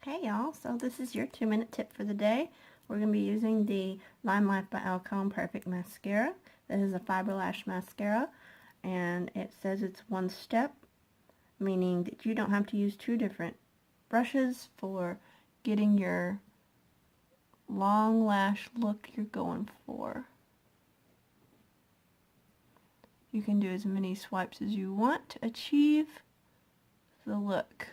Hey y'all, so this is your 2-minute tip for the day. We're going to be using the LimeLife by Alcone Perfect Mascara. This is a fiber lash mascara, and it says it's one step, meaning that you don't have to use 2 different brushes for getting your long lash look you're going for. You can do as many swipes as you want to achieve the look.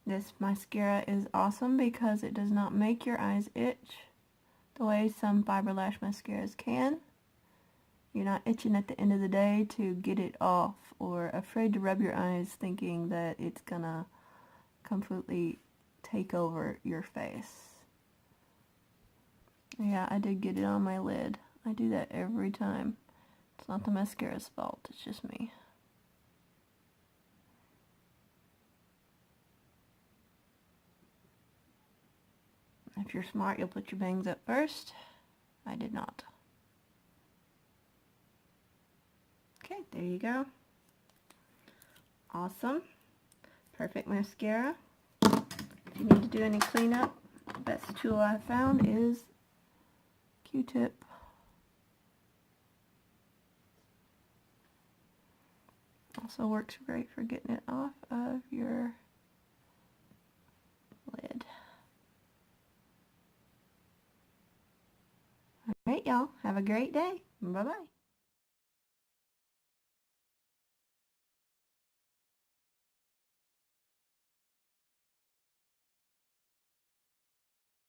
This mascara is awesome because it does not make your eyes itch the way some fiber lash mascaras can. You're not itching at the end of the day to get it off or afraid to rub your eyes thinking that it's gonna completely take over your face. Yeah, I did get it on my lid. I do that every time. It's not the mascara's fault, it's just me. If you're smart, you'll put your bangs up first. I did not. Okay, there you go. Awesome. Perfect mascara. If you need to do any cleanup, the best tool I found is Q-tip. Also works great for getting it off of your lid. Alright y'all, have a great day. Bye-bye.